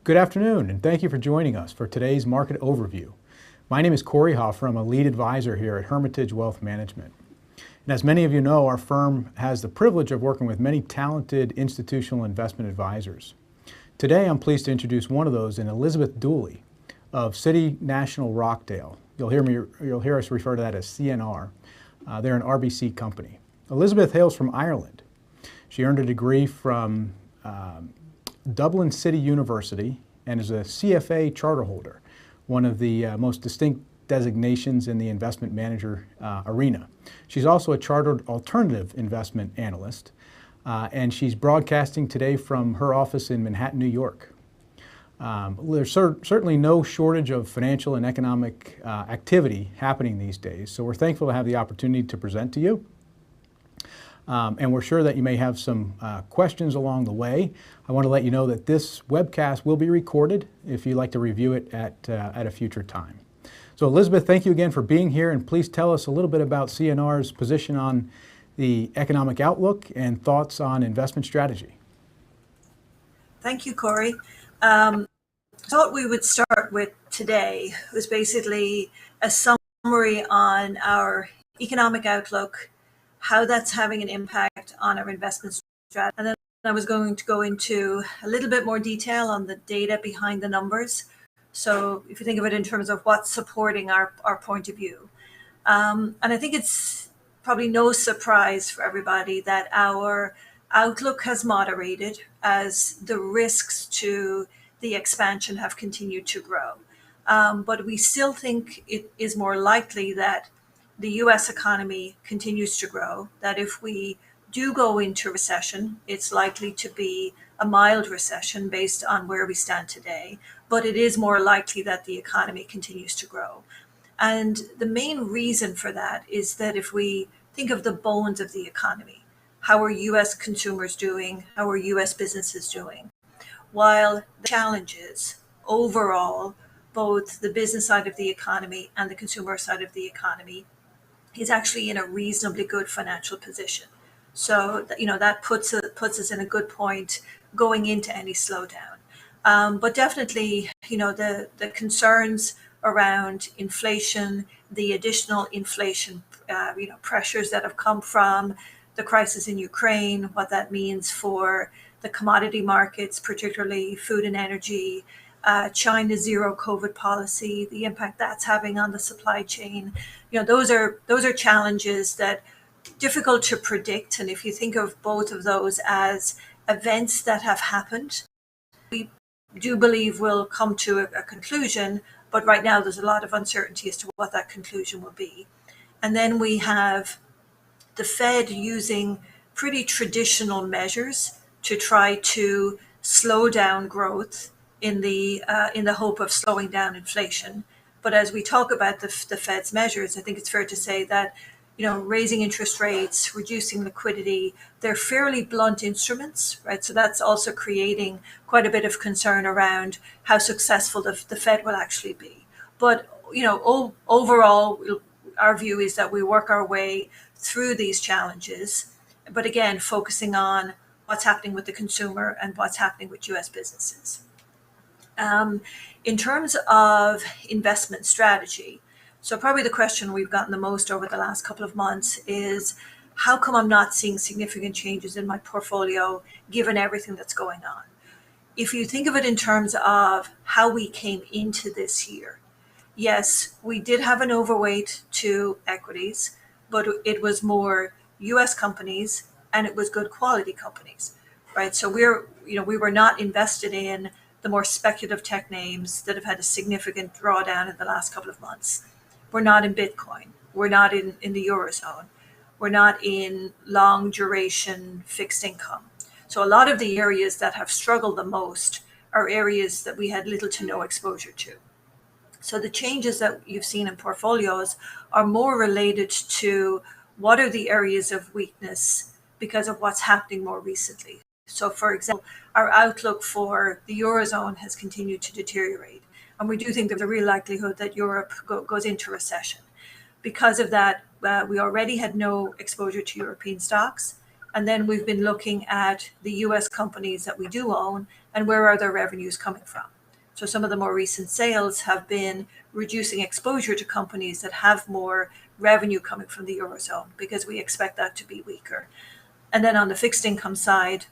Good afternoon, and thank you for joining us for today's market overview. My name is Cory Hoffer. I'm a lead advisor here at Hermitage Wealth Management. And as many of you know, our firm has the privilege of working with many talented institutional investment advisors. Today, I'm pleased to introduce one of those in Elizabeth Dooley of City National Rochdale. You'll hear us refer to that as CNR. They're an RBC company. Elizabeth hails from Ireland. She earned a degree from Dublin City University and is a CFA charter holder, one of the most distinct designations in the investment manager arena. She's also a chartered alternative investment analyst, and she's broadcasting today from her office in Manhattan, New York. There's certainly no shortage of financial and economic activity happening these days, so we're thankful to have the opportunity to present to you. And we're sure that you may have some questions along the way. I want to let you know that this webcast will be recorded if you'd like to review it at a future time. So Elizabeth, thank you again for being here, and please tell us a little bit about CNR's position on the economic outlook and thoughts on investment strategy. Thank you, Cory. I thought we would start with today was basically a summary on our economic outlook, how that's having an impact on our investment strategy. And then I was going to go into a little bit more detail on the data behind the numbers. So if you think of it in terms of what's supporting our point of view. And I think it's probably no surprise for everybody that our outlook has moderated as the risks to the expansion have continued to grow. But we still think it is more likely that the US economy continues to grow, that if we do go into recession, it's likely to be a mild recession based on where we stand today, but it is more likely that the economy continues to grow. And the main reason for that is that if we think of the bones of the economy, how are US consumers doing? How are US businesses doing? While the challenges overall, both the business side of the economy and the consumer side of the economy is actually in a reasonably good financial position. So, that puts us in a good point going into any slowdown. But definitely, the concerns around inflation, the additional inflation, pressures that have come from the crisis in Ukraine, what that means for the commodity markets, particularly food and energy, China's zero COVID policy, the impact that's having on the supply chain. Those are challenges that difficult to predict. And if you think of both of those as events that have happened, we do believe will come to a conclusion, but right now there's a lot of uncertainty as to what that conclusion will be. And then we have the Fed using pretty traditional measures to try to slow down growth in the hope of slowing down inflation. But as we talk about the Fed's measures, I think it's fair to say that, raising interest rates, reducing liquidity, they're fairly blunt instruments, right? So that's also creating quite a bit of concern around how successful the Fed will actually be. But, overall, our view is that we work our way through these challenges, but again, focusing on what's happening with the consumer and what's happening with US businesses. In terms of investment strategy, so probably the question we've gotten the most over the last couple of months is, how come I'm not seeing significant changes in my portfolio given everything that's going on? If you think of it in terms of how we came into this year, yes, we did have an overweight to equities, but it was more US companies and it was good quality companies, right? So we were not invested in the more speculative tech names that have had a significant drawdown in the last couple of months. We're not in Bitcoin. We're not in the Eurozone. We're not in long duration fixed income. So a lot of the areas that have struggled the most are areas that we had little to no exposure to. So the changes that you've seen in portfolios are more related to what are the areas of weakness because of what's happening more recently. So for example, our outlook for the Eurozone has continued to deteriorate. And we do think there's a real likelihood that Europe goes into recession. Because of that, we already had no exposure to European stocks. And then we've been looking at the US companies that we do own and where are their revenues coming from. So some of the more recent sales have been reducing exposure to companies that have more revenue coming from the Eurozone because we expect that to be weaker. And then on the fixed income side,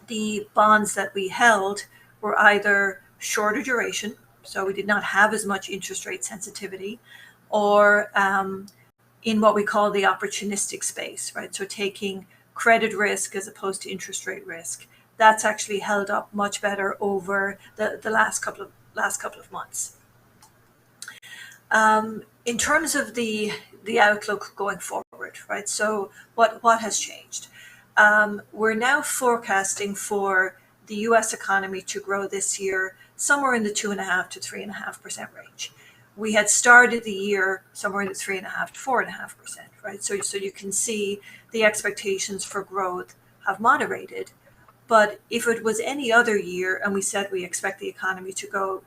the bonds that we held were either shorter duration, so we did not have as much interest rate sensitivity, or in what we call the opportunistic space, right? So taking credit risk as opposed to interest rate risk. That's actually held up much better over the last couple of months. In terms of the outlook going forward, right? So what has changed? We're now forecasting for the U.S. economy to grow this year somewhere in the 2.5% to 3.5% range. We had started the year somewhere in the 3.5% to 4.5%, right? So you can see the expectations for growth have moderated. But if it was any other year and we said we expect the economy to grow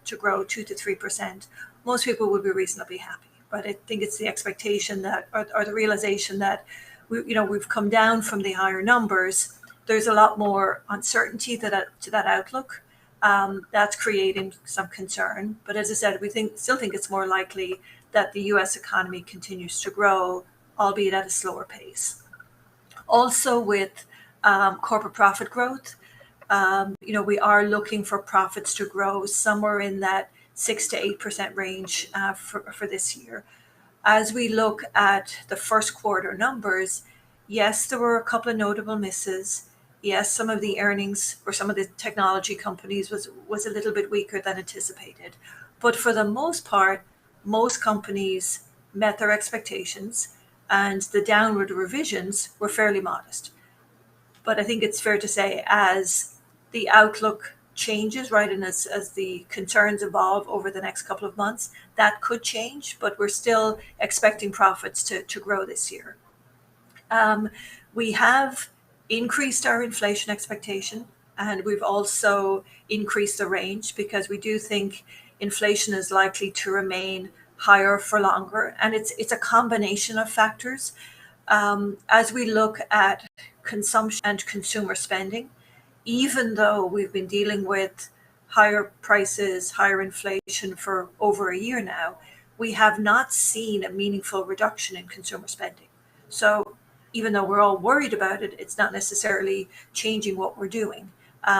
2 to 3%, most people would be reasonably happy. But I think it's the expectation that, or the realization that we've come down from the higher numbers. There's a lot more uncertainty to that outlook. That's creating some concern. But as I said, we still think it's more likely that the U.S. economy continues to grow, albeit at a slower pace. Also, with corporate profit growth, we are looking for profits to grow somewhere in that 6 to 8% range for this year. As we look at the first quarter numbers, yes, there were a couple of notable misses. Yes, some of the earnings for some of the technology companies was a little bit weaker than anticipated. But for the most part, most companies met their expectations and the downward revisions were fairly modest. But I think it's fair to say as the outlook changes, right, and as the concerns evolve over the next couple of months, that could change, but we're still expecting profits to grow this year. We have increased our inflation expectation, and we've also increased the range because we do think inflation is likely to remain higher for longer, and it's a combination of factors. As we look at consumption and consumer spending, even though we've been dealing with higher prices, higher inflation for over a year now, we have not seen a meaningful reduction in consumer spending. So even though we're all worried about it, it's not necessarily changing what we're doing.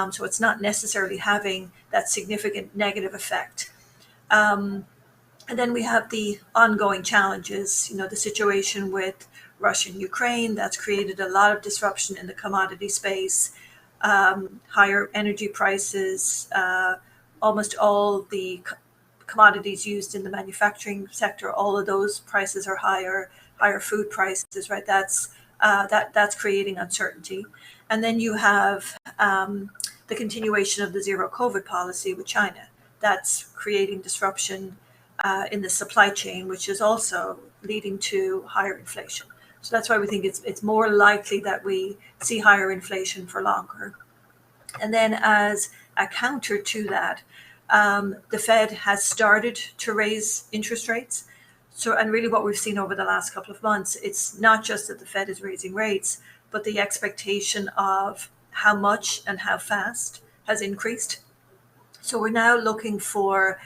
So it's not necessarily having that significant negative effect. And then we have the ongoing challenges, the situation with Russia and Ukraine, that's created a lot of disruption in the commodity space, higher energy prices, almost all the commodities used in the manufacturing sector, all of those prices are higher food prices, right? That's creating uncertainty. And then you have the continuation of the zero COVID policy with China. That's creating disruption in the supply chain, which is also leading to higher inflation. So that's why we think it's more likely that we see higher inflation for longer. And then as a counter to that, the Fed has started to raise interest rates. So, and really what we've seen over the last couple of months, it's not just that the Fed is raising rates, but the expectation of how much and how fast has increased. So we're now looking for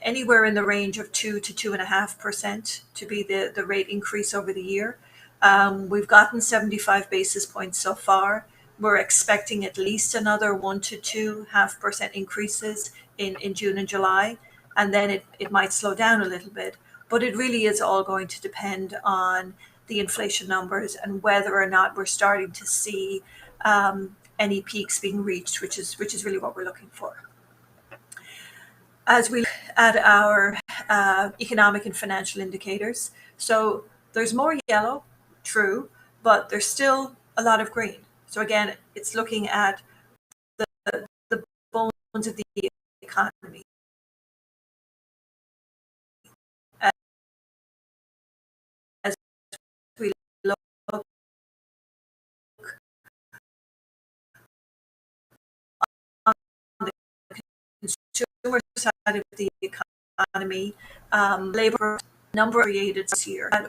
anywhere in the range of 2 to 2.5% to be the rate increase over the year. We've gotten 75 basis points so far. We're expecting at least another 1 to 2.5% increases in June and July, and then it might slow down a little bit. But it really is all going to depend on the inflation numbers and whether or not we're starting to see any peaks being reached, which is really what we're looking for. As we look at our economic and financial indicators, so there's more yellow, true, but there's still a lot of green. So again, it's looking at the bones of the economy. As we look on the consumer side of the economy, labor number created this year. And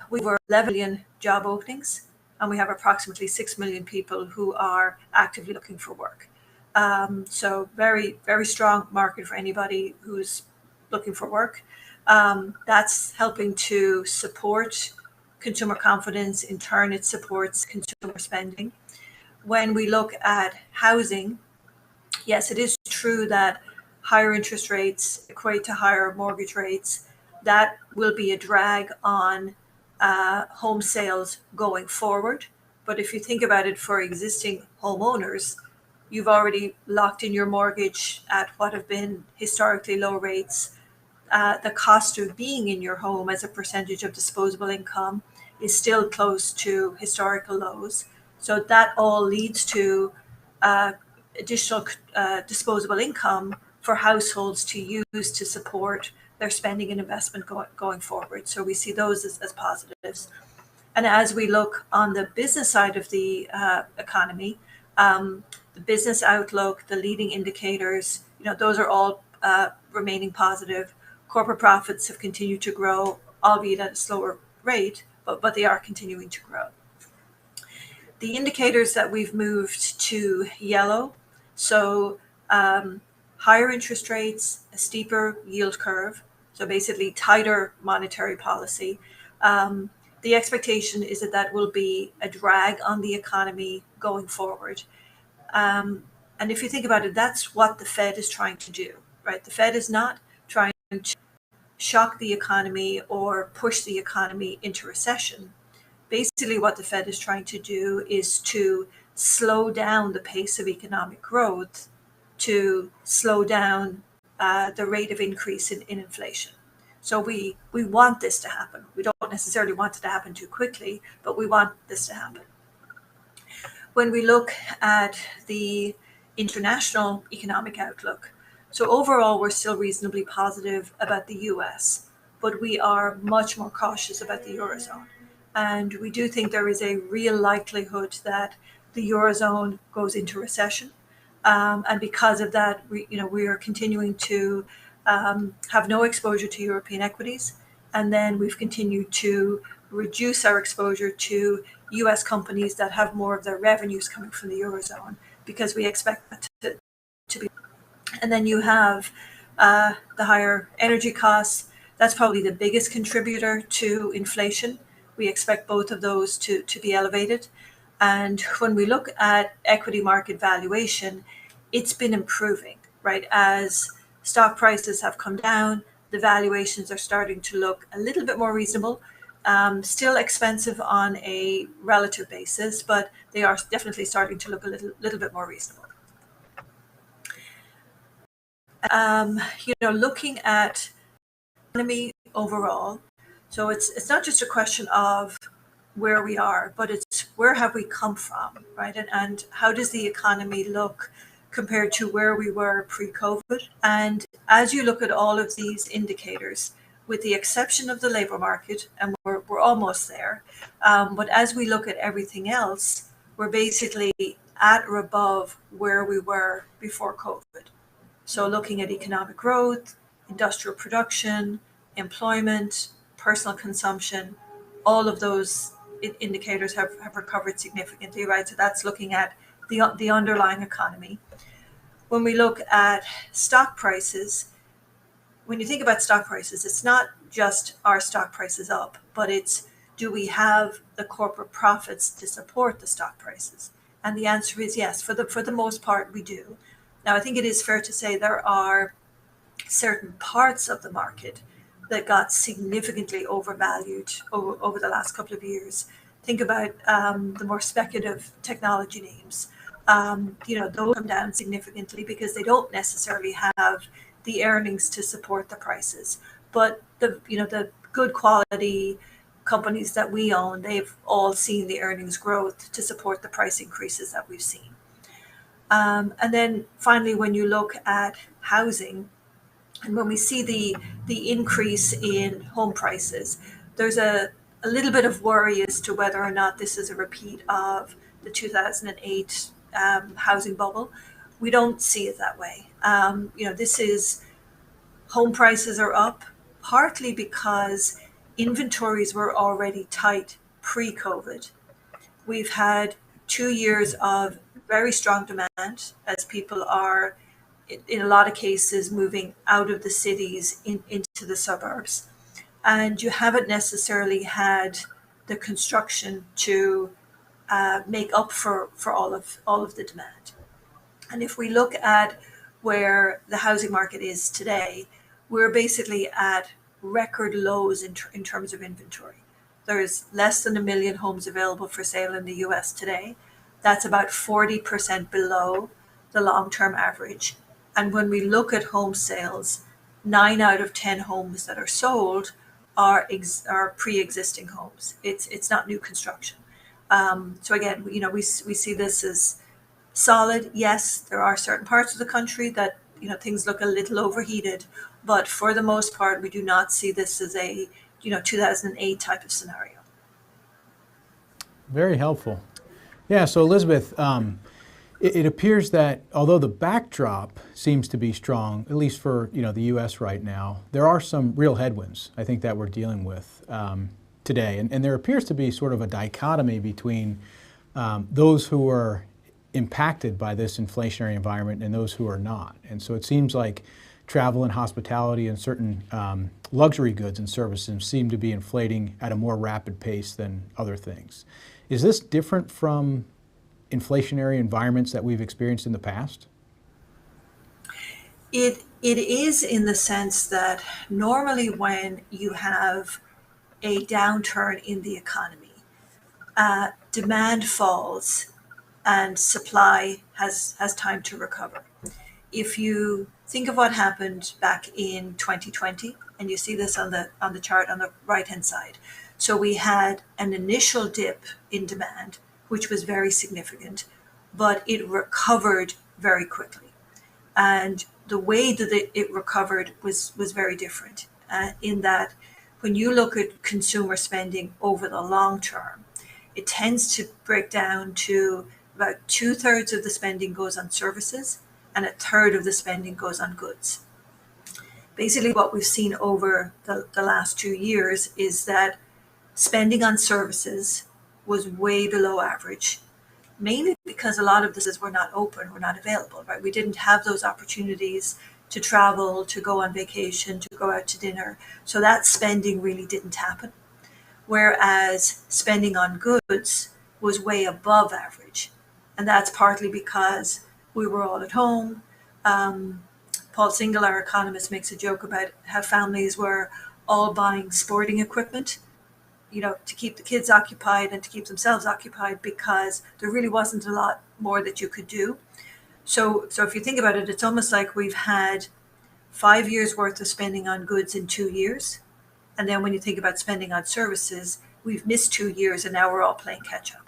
we were 11 million job openings, and we have approximately 6 million people who are actively looking for work. So very, very strong market for anybody who's looking for work. That's helping to support consumer confidence. In turn, it supports consumer spending. When we look at housing, yes, it is true that higher interest rates equate to higher mortgage rates. That will be a drag on home sales going forward. But if you think about it for existing homeowners, you've already locked in your mortgage at what have been historically low rates. The cost of being in your home as a percentage of disposable income is still close to historical lows. So that all leads to uh, additional disposable income for households to use to support their spending and investment going forward. So we see those as positives. And as we look on the business side of the economy, the business outlook, the leading indicators, those are all remaining positive. Corporate profits have continued to grow, albeit at a slower rate, but they are continuing to grow. The indicators that we've moved to yellow, so higher interest rates, a steeper yield curve, so basically tighter monetary policy. The expectation is that will be a drag on the economy going forward. And if you think about it, that's what the Fed is trying to do, right? The Fed is not trying to shock the economy or push the economy into recession. Basically, what the Fed is trying to do is to slow down the pace of economic growth, to slow down the rate of increase in inflation. So we want this to happen. We don't necessarily want it to happen too quickly, but we want this to happen. When we look at the international economic outlook, so overall, we're still reasonably positive about the US, but we are much more cautious about the Eurozone. And we do think there is a real likelihood that the Eurozone goes into recession. And because of that, we are continuing to have no exposure to European equities. And then we've continued to reduce our exposure to US companies that have more of their revenues coming from the Eurozone, because we expect that to be. And then you have the higher energy costs. That's probably the biggest contributor to inflation. We expect both of those to be elevated. And when we look at equity market valuation, it's been improving, right? As stock prices have come down, the valuations are starting to look a little bit more reasonable. Still expensive on a relative basis, but they are definitely starting to look a little bit more reasonable. Looking at economy overall, so it's not just a question of where we are, but it's where have we come from, right? And how does the economy look compared to where we were pre-COVID? And as you look at all of these indicators, with the exception of the labor market, and we're almost there, but as we look at everything else, we're basically at or above where we were before COVID. So looking at economic growth, industrial production, employment, personal consumption, all of those indicators have recovered significantly, right? So that's looking at the underlying economy. When we look at stock prices, when you think about stock prices, it's not just our stock prices up, but it's, do we have the corporate profits to support the stock prices? And the answer is yes. For the most part, we do. Now, I think it is fair to say there are certain parts of the market that got significantly overvalued over the last couple of years. Think about the more speculative technology names. Those come down significantly because they don't necessarily have the earnings to support the prices. But the good quality companies that we own, they've all seen the earnings growth to support the price increases that we've seen. And then finally, when you look at housing, and when we see the increase in home prices, there's a little bit of worry as to whether or not this is a repeat of the 2008 housing bubble. We don't see it that way. This is, home prices are up partly because inventories were already tight pre-COVID. We've had 2 years of very strong demand as people are, in a lot of cases, moving out of the cities into the suburbs. And you haven't necessarily had the construction to make up for all of the demand. And if we look at where the housing market is today, we're basically at record lows in terms of inventory. There's less than 1 million homes available for sale in the US today. That's about 40% below the long-term average. And when we look at home sales, 9 out of 10 homes that are sold are pre-existing homes. It's not new construction. So again, we see this as solid. Yes, there are certain parts of the country that things look a little overheated, but for the most part, we do not see this as a 2008 type of scenario. Very helpful. Yeah, so Elizabeth, it appears that although the backdrop seems to be strong, at least for the U.S. right now, there are some real headwinds I think that we're dealing with today, and there appears to be sort of a dichotomy between those who are impacted by this inflationary environment and those who are not. And so it seems like travel and hospitality and certain luxury goods and services seem to be inflating at a more rapid pace than other things. Is this different from inflationary environments that we've experienced in the past? It is, in the sense that normally when you have a downturn in the economy, demand falls and supply has time to recover. If you think of what happened back in 2020, and you see this on the chart on the right hand side. So we had an initial dip in demand, which was very significant, but it recovered very quickly. And the way that it recovered was very different, in that when you look at consumer spending over the long term, it tends to break down to about 2/3 of the spending goes on services and 1/3 of the spending goes on goods. Basically, what we've seen over the last 2 years is that spending on services was way below average, mainly because a lot of this were not open, were not available, right? We didn't have those opportunities to travel, to go on vacation, to go out to dinner. So that spending really didn't happen. Whereas spending on goods was way above average. And that's partly because we were all at home. Paul Singal, our economist, makes a joke about how families were all buying sporting equipment, to keep the kids occupied and to keep themselves occupied, because there really wasn't a lot more that you could do. So if you think about it, it's almost like we've had 5 years worth of spending on goods in 2 years. And then when you think about spending on services, we've missed 2 years and now we're all playing catch up.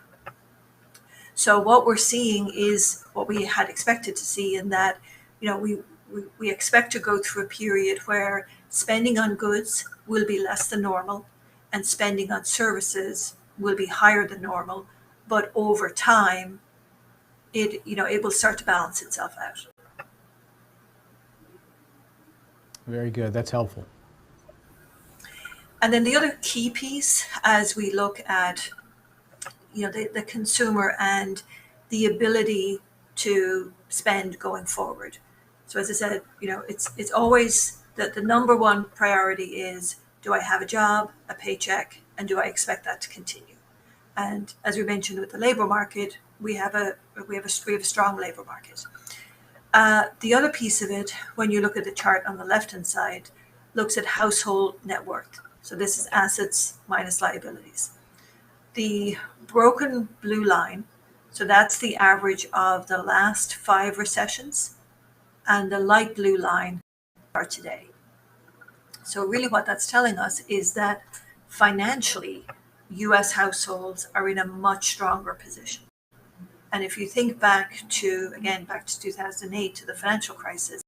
So what we're seeing is what we had expected to see, in that, we expect to go through a period where spending on goods will be less than normal and spending on services will be higher than normal. But over time, it will start to balance itself out. Very good. That's helpful. And then the other key piece, as we look at the consumer and the ability to spend going forward. So as I said, it's always that the number one priority is, do I have a job, a paycheck, and do I expect that to continue? And as we mentioned with the labor market, we have a strong labor market. The other piece of it, when you look at the chart on the left-hand side, looks at household net worth. So this is assets minus liabilities. The broken blue line, so that's the average of the last 5 recessions, and the light blue line are today. So really what that's telling us is that financially, US households are in a much stronger position. And if you think back to 2008, to the financial crisis,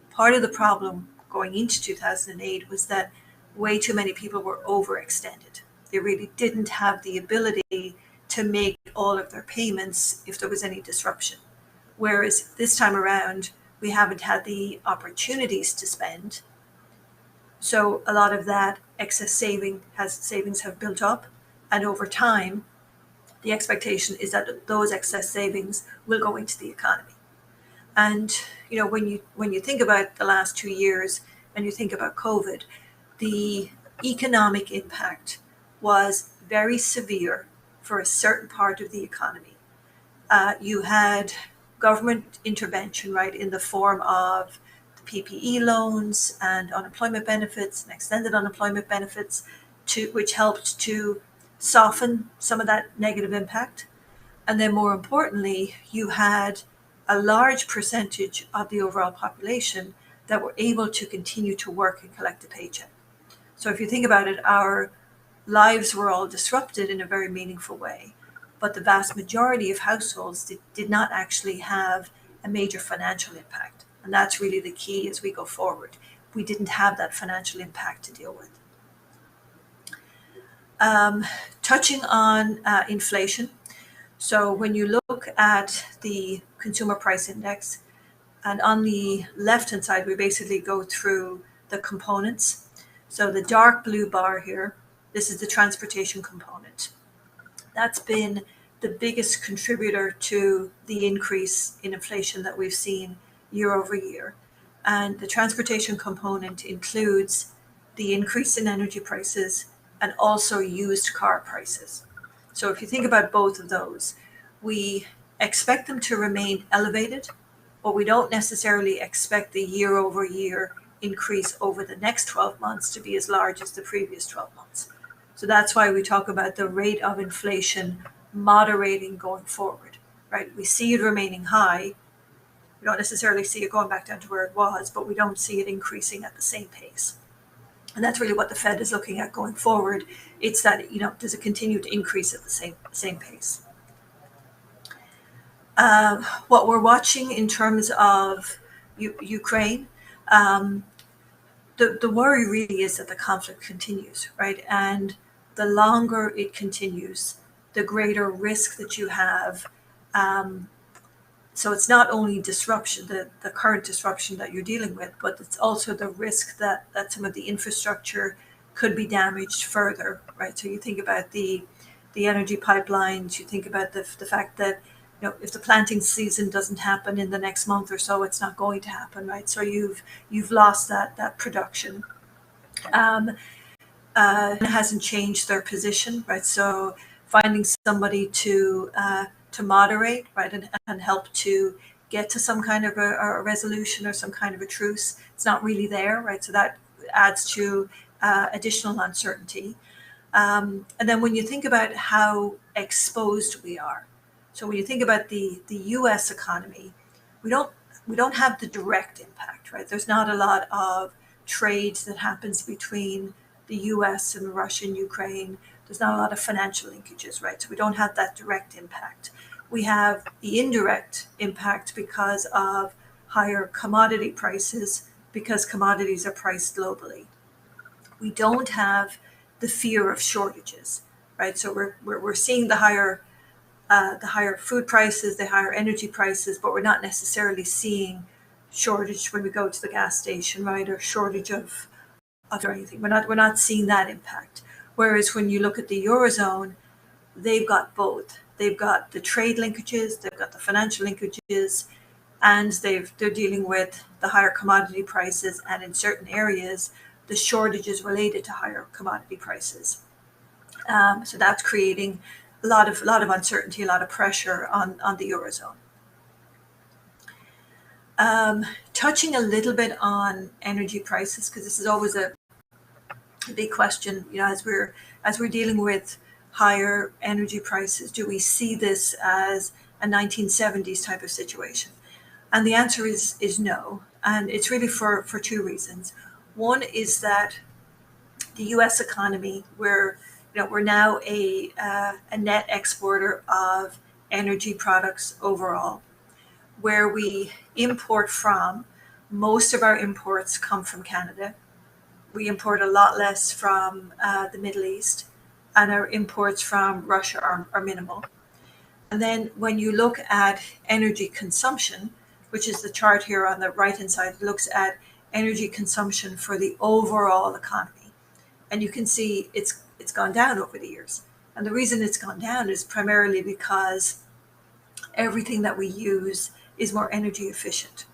part of the problem going into 2008 was that way too many people were overextended. They really didn't have the ability to make all of their payments if there was any disruption. Whereas this time around, we haven't had the opportunities to spend. So a lot of that excess savings have built up, and over time, the expectation is that those excess savings will go into the economy. And when you think about the last 2 years and you think about COVID, the economic impact was very severe for a certain part of the economy. You had government intervention, right, in the form of the PPE loans and unemployment benefits and extended unemployment benefits, which helped to soften some of that negative impact. And then more importantly, you had a large percentage of the overall population that were able to continue to work and collect a paycheck. So if you think about it, our lives were all disrupted in a very meaningful way, but the vast majority of households did not actually have a major financial impact. And that's really the key as we go forward. We didn't have that financial impact to deal with. Touching on inflation. So when you look at the consumer price index, and on the left-hand side, we basically go through the components. So the dark blue bar here, this is the transportation component. That's been the biggest contributor to the increase in inflation that we've seen year over year. And the transportation component includes the increase in energy prices and also used car prices. So if you think about both of those, we expect them to remain elevated, but we don't necessarily expect the year over year increase over the next 12 months to be as large as the previous 12 months. So that's why we talk about the rate of inflation moderating going forward, right? We see it remaining high. We don't necessarily see it going back down to where it was, but we don't see it increasing at the same pace. And that's really what the Fed is looking at going forward. It's that, does it continue to increase at the same pace? What we're watching in terms of Ukraine, the worry really is that the conflict continues, right? And the longer it continues, the greater risk that you have. So it's not only disruption, the current disruption that you're dealing with, but it's also the risk that some of the infrastructure could be damaged further, right? So you think about the energy pipelines, you think about the fact that, if the planting season doesn't happen in the next month or so, it's not going to happen, right? So you've lost that production. It hasn't changed their position, right? So finding somebody to moderate, right, and help to get to some kind of a resolution or some kind of a truce, it's not really there, right? So that adds to additional uncertainty. And then when you think about how exposed we are, so when you think about the U.S. economy, we don't have the direct impact, right? There's not a lot of trade that happens between the U.S. and Russia and Ukraine. There's not a lot of financial linkages, right? So we don't have that direct impact. We have the indirect impact because of higher commodity prices, because commodities are priced globally. We don't have the fear of shortages, right? So we're seeing the higher food prices, the higher energy prices, but we're not necessarily seeing shortage when we go to the gas station, right? Or shortage of or anything. We're not seeing that impact. Whereas when you look at the Eurozone, they've got both. They've got the trade linkages, they've got the financial linkages, and they're dealing with the higher commodity prices, and in certain areas, the shortages related to higher commodity prices. So that's creating a lot of uncertainty, a lot of pressure on the Eurozone. Touching a little bit on energy prices, because this is always a big question, as we're dealing with higher energy prices, do we see this as a 1970s type of situation? And the answer is no. And it's really for two reasons. One is that the U.S. economy, we're now a net exporter of energy products overall. Where we import from, most of our imports come from Canada. We import a lot less from the Middle East, and our imports from Russia are minimal. And then when you look at energy consumption, which is the chart here on the right-hand side, it looks at energy consumption for the overall economy. And you can see it's gone down over the years. And the reason it's gone down is primarily because everything that we use is more energy efficient.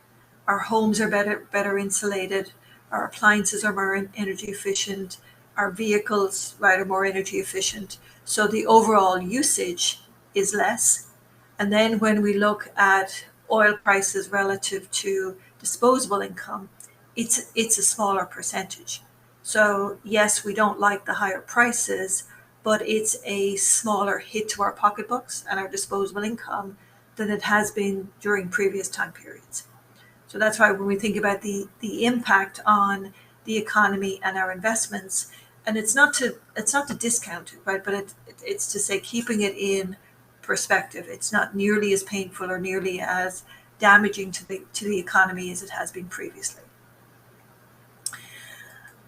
Our homes are better insulated. Our appliances are more energy efficient. Our vehicles, right, are more energy efficient. So the overall usage is less. And then when we look at oil prices relative to disposable income, it's a smaller percentage. So yes, we don't like the higher prices, but it's a smaller hit to our pocketbooks and our disposable income than it has been during previous time periods. So that's why when we think about the impact on the economy and our investments, and it's not to discount it, right? But it's to say keeping it in perspective. It's not nearly as painful or nearly as damaging to the economy as it has been previously.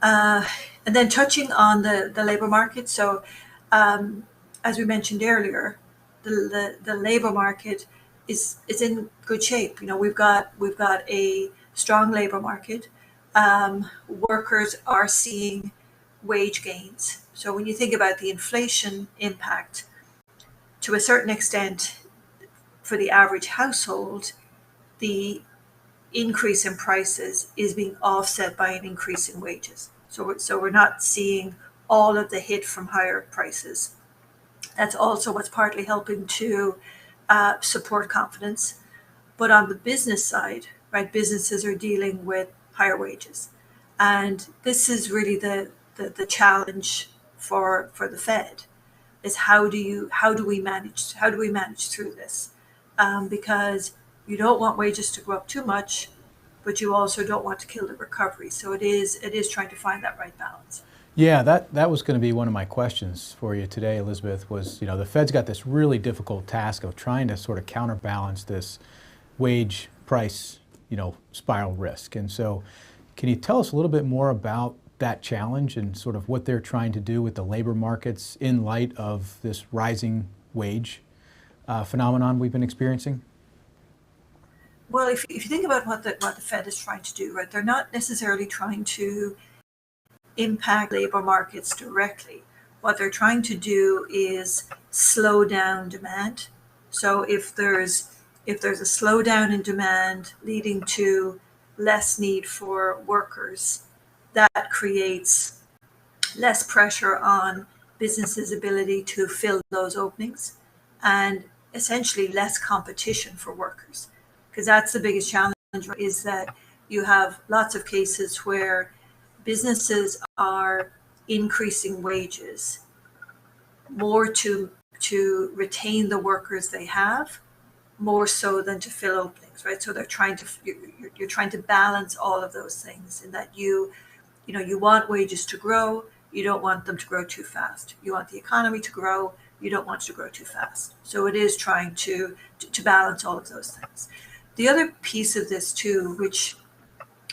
And then touching on the labor market. So as we mentioned earlier, the labor market is in good shape. You know, we've got a strong labor market. Workers are seeing wage gains. So when you think about the inflation impact, to a certain extent, for the average household, the increase in prices is being offset by an increase in wages. So we're not seeing all of the hit from higher prices. That's also what's partly helping to support confidence. But on the business side, right, businesses are dealing with higher wages. And this is really the challenge for the Fed is how do we manage through this? Because you don't want wages to go up too much, but you also don't want to kill the recovery. So it is trying to find that right balance. Yeah, that was going to be one of my questions for you today, Elizabeth, was, you know, the Fed's got this really difficult task of trying to sort of counterbalance this wage price, you know, spiral risk. And so can you tell us a little bit more about that challenge and sort of what they're trying to do with the labor markets in light of this rising wage phenomenon we've been experiencing? Well, if you think about what the Fed is trying to do, right, they're not necessarily trying to impact labor markets directly. What they're trying to do is slow down demand. So if there's a slowdown in demand leading to less need for workers, that creates less pressure on businesses' ability to fill those openings and essentially less competition for workers. Because that's the biggest challenge, is that you have lots of cases where businesses are increasing wages more to retain the workers they have, more so than to fill openings, right? So you're trying to balance all of those things, in that you want wages to grow, you don't want them to grow too fast. You want the economy to grow, you don't want it to grow too fast. So it is trying to balance all of those things. The other piece of this too, which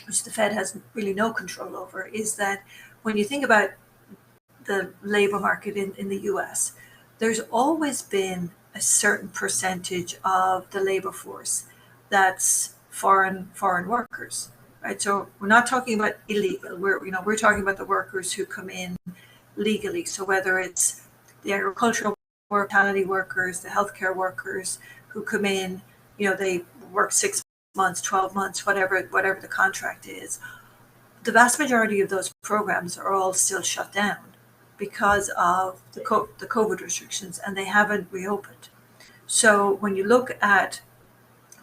the Fed has really no control over, is that when you think about the labor market in the US, there's always been a certain percentage of the labor force that's foreign workers, right? So we're not talking about illegal. We're talking about the workers who come in legally. So whether it's the agricultural mortality workers, the healthcare workers who come in, they work 6 months, 12 months, whatever the contract is. The vast majority of those programs are all still shut down because of the COVID restrictions, and they haven't reopened. So when you look at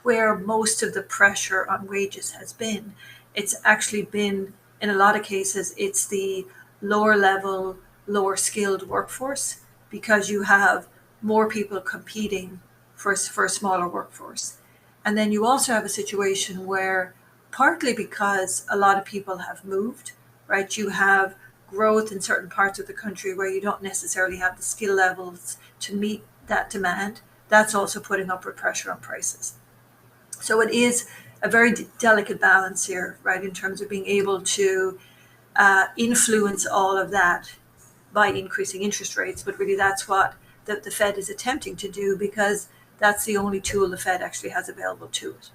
where most of the pressure on wages has been, it's actually been, in a lot of cases, it's the lower level, lower skilled workforce, because you have more people competing for a smaller workforce. And then you also have a situation where, partly because a lot of people have moved, right? You have growth in certain parts of the country where you don't necessarily have the skill levels to meet that demand. That's also putting upward pressure on prices. So it is a very delicate balance here, right, in terms of being able to influence all of that by increasing interest rates. But really that's what the Fed is attempting to do, because that's the only tool the Fed actually has available to it.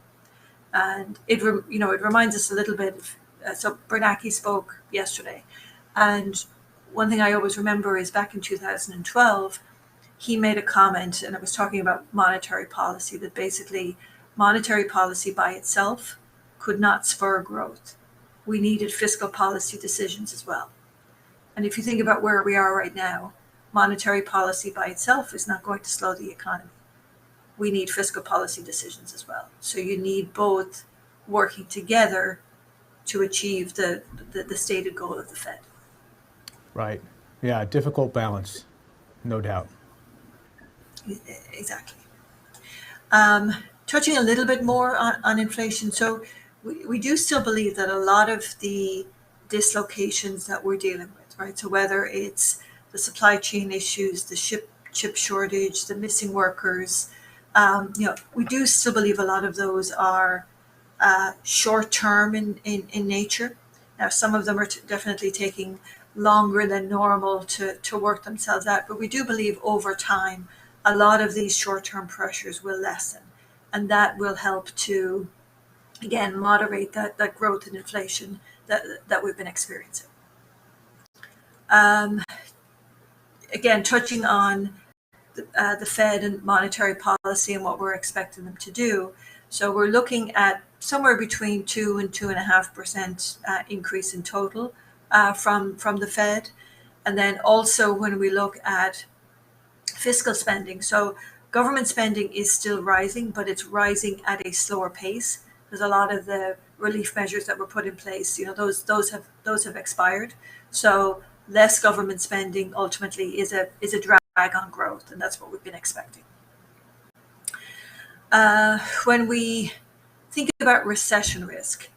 And it reminds us a little bit of, so Bernanke spoke yesterday. And one thing I always remember is back in 2012, he made a comment, and it was talking about monetary policy, that basically monetary policy by itself could not spur growth. We needed fiscal policy decisions as well. And if you think about where we are right now, monetary policy by itself is not going to slow the economy. We need fiscal policy decisions as well. So you need both working together to achieve the stated goal of the Fed. Right. Yeah, difficult balance, no doubt. Exactly. Touching a little bit more on inflation. So we do still believe that a lot of the dislocations that we're dealing with, right? So whether it's the supply chain issues, the chip shortage, the missing workers, we do still believe a lot of those are short term in nature. Now, some of them are definitely taking longer than normal to work themselves out, but we do believe over time a lot of these short term pressures will lessen, and that will help to, again, moderate that growth in inflation that we've been experiencing. Again, touching on the Fed and monetary policy and what we're expecting them to do. So we're looking at somewhere between 2 and 2.5% increase in total from the Fed. And then also when we look at fiscal spending, so government spending is still rising, but it's rising at a slower pace because a lot of the relief measures that were put in place, those have expired. So less government spending ultimately is a drag on growth, and that's what we've been expecting. When we think about recession risk,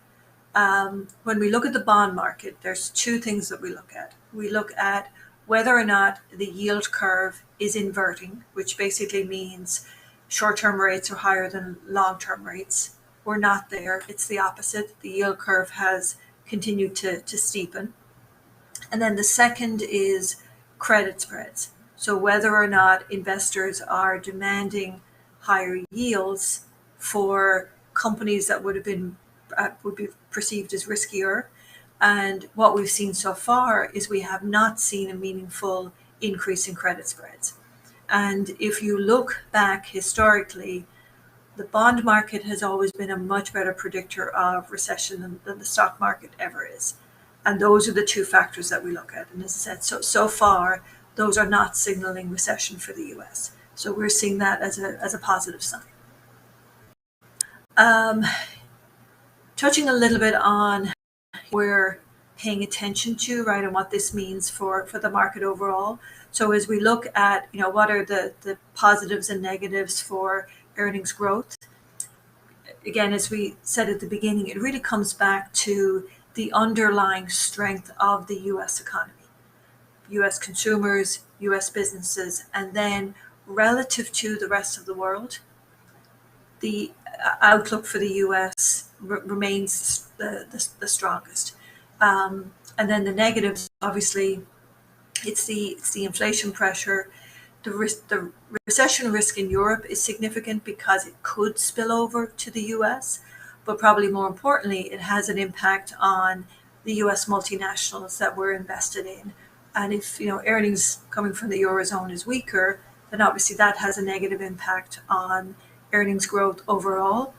when we look at the bond market, there's two things that we look at. We look at whether or not the yield curve is inverting, which basically means short-term rates are higher than long-term rates. We're not there. It's the opposite. The yield curve has continued to steepen. And then the second is credit spreads. So whether or not investors are demanding higher yields for companies that would be perceived as riskier. And what we've seen so far is we have not seen a meaningful increase in credit spreads. And if you look back historically, the bond market has always been a much better predictor of recession than the stock market ever is. And those are the two factors that we look at. And as I said, so far, those are not signaling recession for the US. So we're seeing that as a positive sign. Touching a little bit on we're paying attention to, right, and what this means for the market overall. So as we look at, what are the positives and negatives for earnings growth, again, as we said at the beginning, it really comes back to the underlying strength of the US economy, US consumers, US businesses, and then relative to the rest of the world, the outlook for the US remains the strongest. And then the negatives, obviously, it's the inflation pressure. The recession risk in Europe is significant because it could spill over to the US, but probably more importantly, it has an impact on the US multinationals that we're invested in. And if earnings coming from the Eurozone is weaker, then obviously that has a negative impact on earnings growth overall.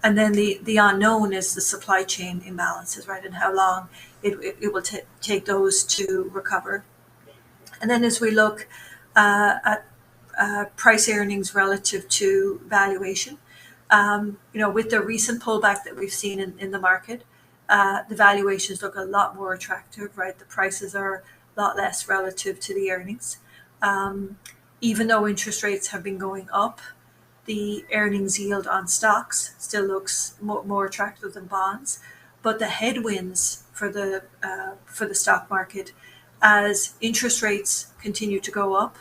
And then the unknown is the supply chain imbalances, right, and how long it will take those to recover. And then as we look at price earnings relative to valuation, with the recent pullback that we've seen in the market, the valuations look a lot more attractive, right? The prices are a lot less relative to the earnings. Even though interest rates have been going up, the earnings yield on stocks still looks more attractive than bonds. But the headwinds for the stock market, as interest rates continue to go up,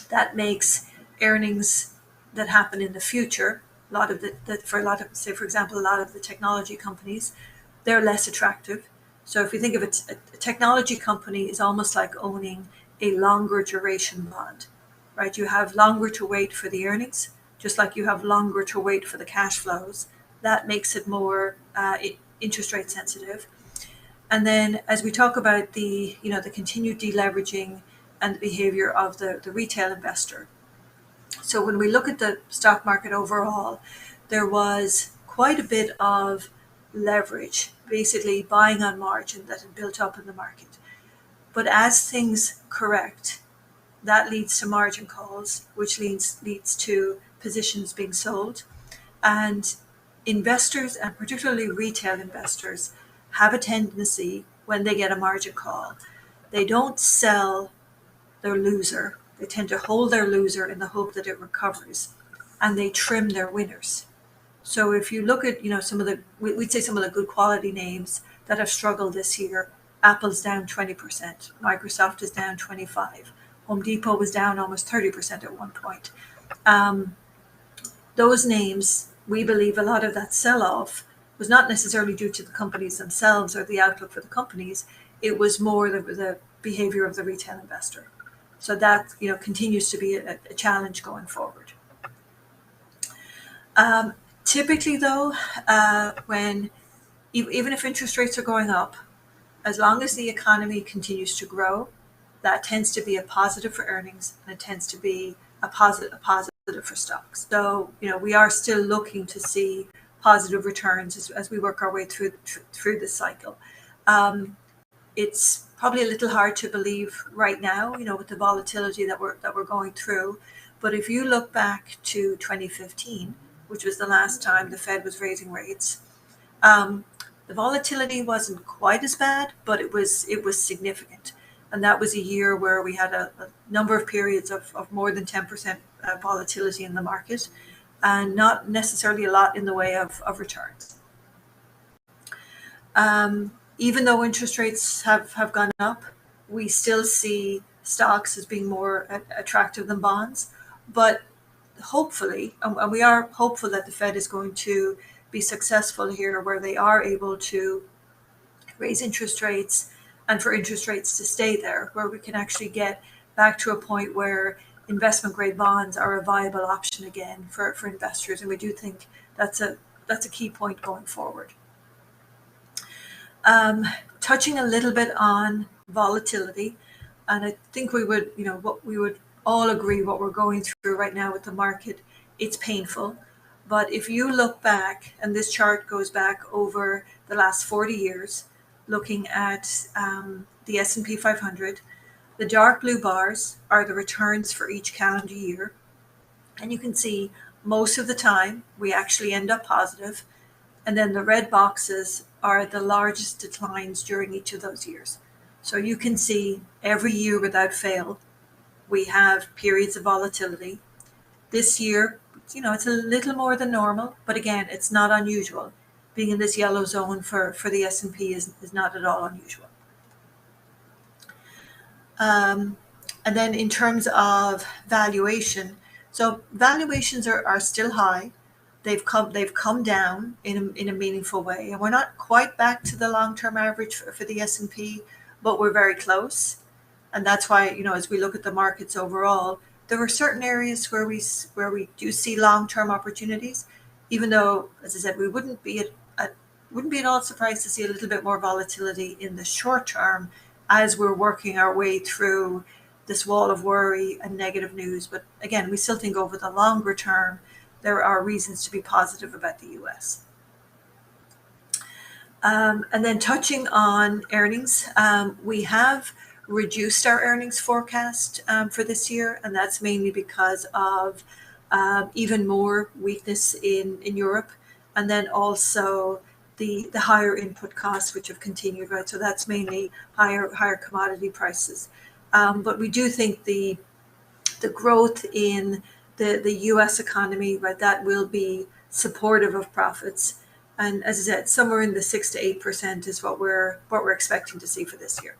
that makes earnings that happen in the future, for example, a lot of the technology companies, they're less attractive. So if you think of it, a technology company is almost like owning a longer duration bond, right? You have longer to wait for the earnings, just like you have longer to wait for the cash flows. That makes it more interest rate sensitive. And then as we talk about the continued deleveraging and the behavior of the retail investor. So when we look at the stock market overall, there was quite a bit of leverage, basically buying on margin that had built up in the market. But as things correct, that leads to margin calls, which leads to positions being sold. And investors, and particularly retail investors, have a tendency when they get a margin call, they don't sell their loser. They tend to hold their loser in the hope that it recovers, and they trim their winners. So if you look at, some of the, we'd say some of the good quality names that have struggled this year, Apple's down 20%, Microsoft is down 25%, Home Depot was down almost 30% at one point. Those names, we believe a lot of that sell-off was not necessarily due to the companies themselves or the outlook for the companies. It was more the behavior of the retail investor. So that continues to be a challenge going forward. Typically, though, when even if interest rates are going up, as long as the economy continues to grow, that tends to be a positive for earnings, and it tends to be a positive for stocks. So we are still looking to see positive returns as we work our way through this cycle. It's probably a little hard to believe right now, with the volatility that we're going through. But if you look back to 2015, which was the last time the Fed was raising rates, the volatility wasn't quite as bad, but it was significant. And that was a year where we had a number of periods of more than 10% volatility in the market, and not necessarily a lot in the way of returns. Even though interest rates have gone up, we still see stocks as being more attractive than bonds. But hopefully, and we are hopeful that the Fed is going to be successful here, where they are able to raise interest rates and for interest rates to stay there, where we can actually get back to a point where investment grade bonds are a viable option again for investors. And we do think that's a key point going forward. Touching a little bit on volatility, and I think we would all agree what we're going through right now with the market, it's painful. But if you look back, and this chart goes back over the last 40 years, looking at the S&P 500, the dark blue bars are the returns for each calendar year. And you can see most of the time we actually end up positive. And then the red boxes are the largest declines during each of those years. So you can see every year without fail, we have periods of volatility. This year, it's a little more than normal, but again, it's not unusual. Being in this yellow zone for the S&P is not at all unusual. And then in terms of valuation, so valuations are still high. They've come down in a meaningful way, and we're not quite back to the long-term average for the S&P, but we're very close. And that's why, as we look at the markets overall, there are certain areas where we do see long-term opportunities, even though, as I said, we wouldn't be at all surprised to see a little bit more volatility in the short term as we're working our way through this wall of worry and negative news. But again, we still think over the longer term, there are reasons to be positive about the US. And then touching on earnings, we have reduced our earnings forecast for this year, and that's mainly because of even more weakness in Europe, and then also the higher input costs, which have continued, right? So that's mainly higher commodity prices. But we do think the growth in the US economy, right, that will be supportive of profits. And as I said, somewhere in the 6 to 8% is what we're expecting to see for this year.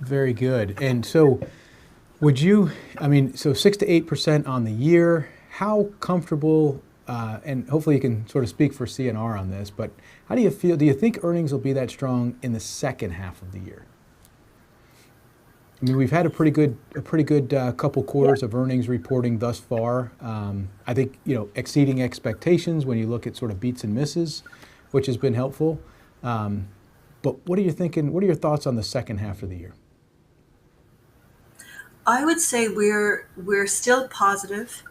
Very good. And so so 6 to 8% on the year, how comfortable, and hopefully you can sort of speak for CNR on this, but how do you feel? Do you think earnings will be that strong in the second half of the year? I mean, we've had a pretty good couple quarters of earnings reporting thus far. I think, exceeding expectations when you look at sort of beats and misses, which has been helpful. But what are you thinking? What are your thoughts on the second half of the year? I would say we're still positive.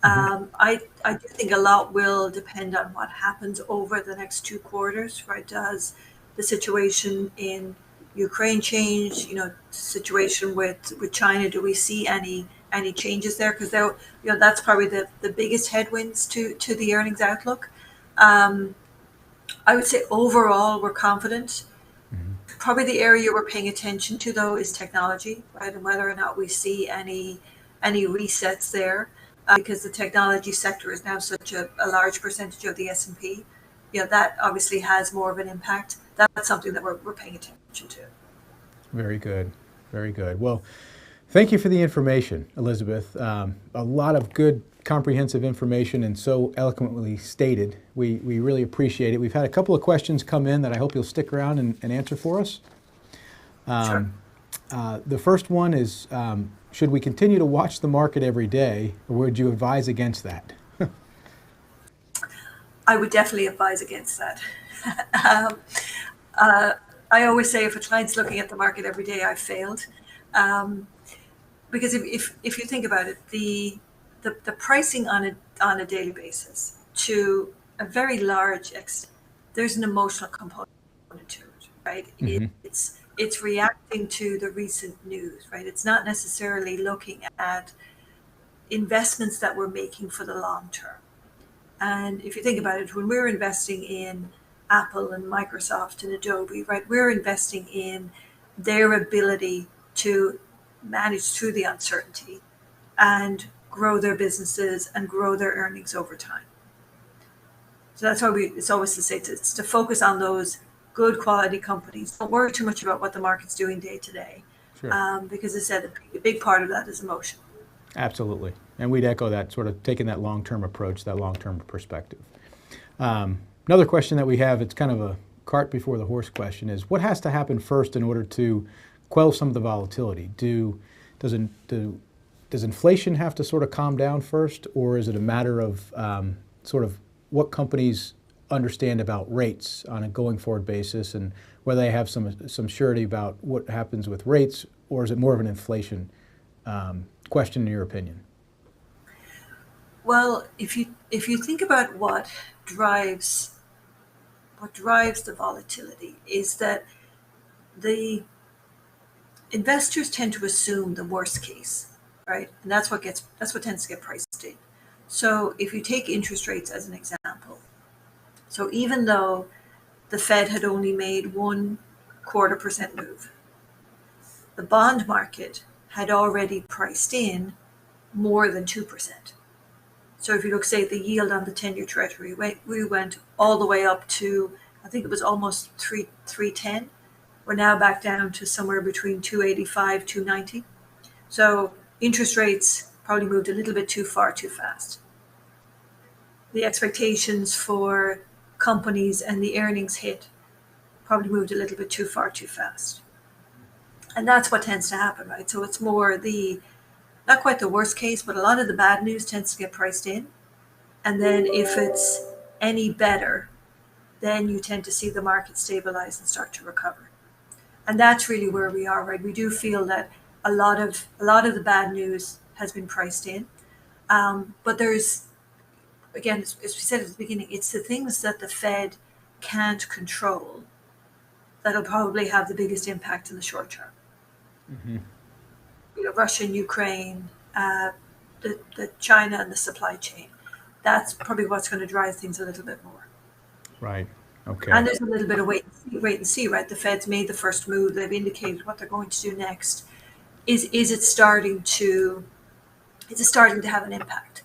Hmm. I do think a lot will depend on what happens over the next 2 quarters, right? Does the situation in Ukraine change? Situation with China. Do we see any changes there? Because that's probably the biggest headwinds to the earnings outlook. Um, I would say overall we're confident. Hmm. Probably the area we're paying attention to though is technology, right? And whether or not we see any resets there, because the technology sector is now such a large percentage of the S&P. That obviously has more of an impact. That's something that we're paying attention to. Very good. Very good. Well, thank you for the information, Elizabeth. A lot of good, comprehensive information and so eloquently stated. We really appreciate it. We've had a couple of questions come in that I hope you'll stick around and answer for us. Sure. The first one is, should we continue to watch the market every day, or would you advise against that? I would definitely advise against that. um, uh, I always say if a client's looking at the market every day, I've failed. Um, because if you think about it, the pricing on a daily basis to a very large extent, there's an emotional component to it, right? Hmm. It's reacting to the recent news, right? It's not necessarily looking at investments that we're making for the long term. And if you think about it, when we're investing in Apple and Microsoft and Adobe, right, we're investing in their ability to manage through the uncertainty and grow their businesses and grow their earnings over time. So that's why it's always to say it's to focus on those good quality companies. Don't worry too much about what the market's doing day to day, Sure. because as I said, a big part of that is emotion. Absolutely. And we'd echo that, sort of taking that long-term approach, that long-term perspective. Another question that we have, it's kind of a cart before the horse question, is what has to happen first in order to quell some of the volatility? Does, does inflation have to sort of calm down first, or is it a matter of sort of what companies understand about rates on a going forward basis and whether they have some surety about what happens with rates, or is it more of an inflation question in your opinion? Well, if you think about what drives the volatility is that the investors tend to assume the worst case, right? And that's what tends to get priced in. So if you take interest rates as an example, so even though the Fed had only made 1/4% move, the bond market had already priced in more than 2%. So if you look, say, the yield on the 10-year Treasury, we went all the way up to, I think it was almost 310. We're now back down to somewhere between 285, 290. So interest rates probably moved a little bit too far, too fast. The expectations for companies and the earnings hit probably moved a little bit too far, too fast. And that's what tends to happen, right? So it's more not quite the worst case, but a lot of the bad news tends to get priced in. And then if it's any better, then you tend to see the market stabilize and start to recover. And that's really where we are, right? We do feel that a lot of the bad news has been priced in. But there's, again, as we said at the beginning, it's the things that the Fed can't control that'll probably have the biggest impact in the short term. Hmm. Russia and Ukraine, the China and the supply chain. That's probably what's going to drive things a little bit more. Right. And Okay. there's a little bit of wait and see, right? The Fed's made the first move. They've indicated what they're going to do next. Is it starting to have an impact?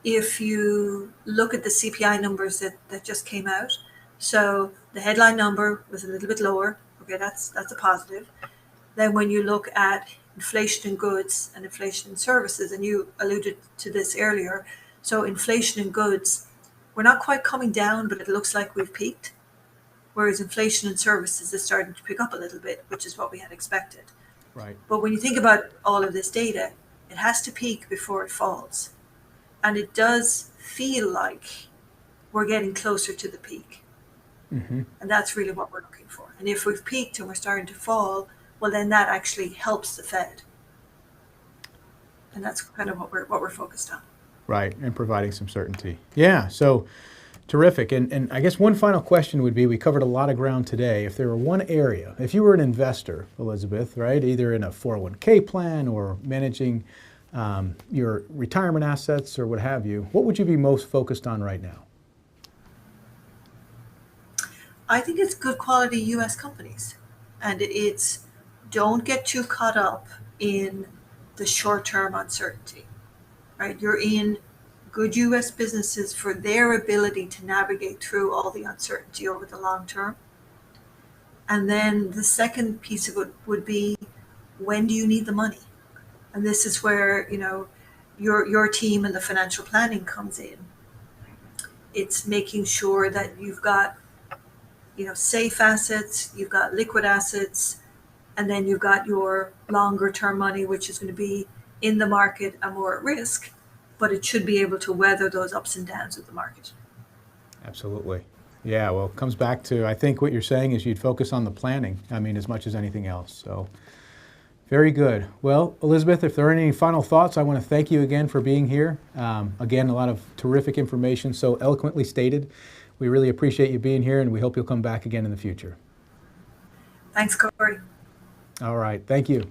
If you look at the CPI numbers that just came out, so the headline number was a little bit lower. Okay, that's a positive. Then when you look at inflation in goods and inflation in services, and you alluded to this earlier, so inflation in goods, we're not quite coming down, but it looks like we've peaked. Whereas inflation in services is starting to pick up a little bit, which is what we had expected. Right. But when you think about all of this data, it has to peak before it falls. And it does feel like we're getting closer to the peak. Hmm. And that's really what we're looking for. And if we've peaked and we're starting to fall, well, then that actually helps the Fed. And that's kind of what we're focused on. Right, and providing some certainty. Yeah, so terrific. And I guess one final question would be, we covered a lot of ground today. If there were one area, if you were an investor, Elizabeth, right, either in a 401k plan or managing your retirement assets or what have you, what would you be most focused on right now? I think it's good quality US companies. And it's don't get too caught up in the short term uncertainty, right? You're in good US businesses for their ability to navigate through all the uncertainty over the long term. And then the second piece of it would be, when do you need the money? And this is where, your team and the financial planning comes in. It's making sure that you've got, safe assets, you've got liquid assets, and then you've got your longer term money, which is going to be in the market and more at risk, but it should be able to weather those ups and downs of the market. Absolutely. Yeah, well, it comes back to, I think what you're saying is you'd focus on the planning, as much as anything else. So, very good. Well, Elizabeth, if there are any final thoughts, I want to thank you again for being here. Again, a lot of terrific information, so eloquently stated. We really appreciate you being here, and we hope you'll come back again in the future. Thanks, Cory. All right, thank you.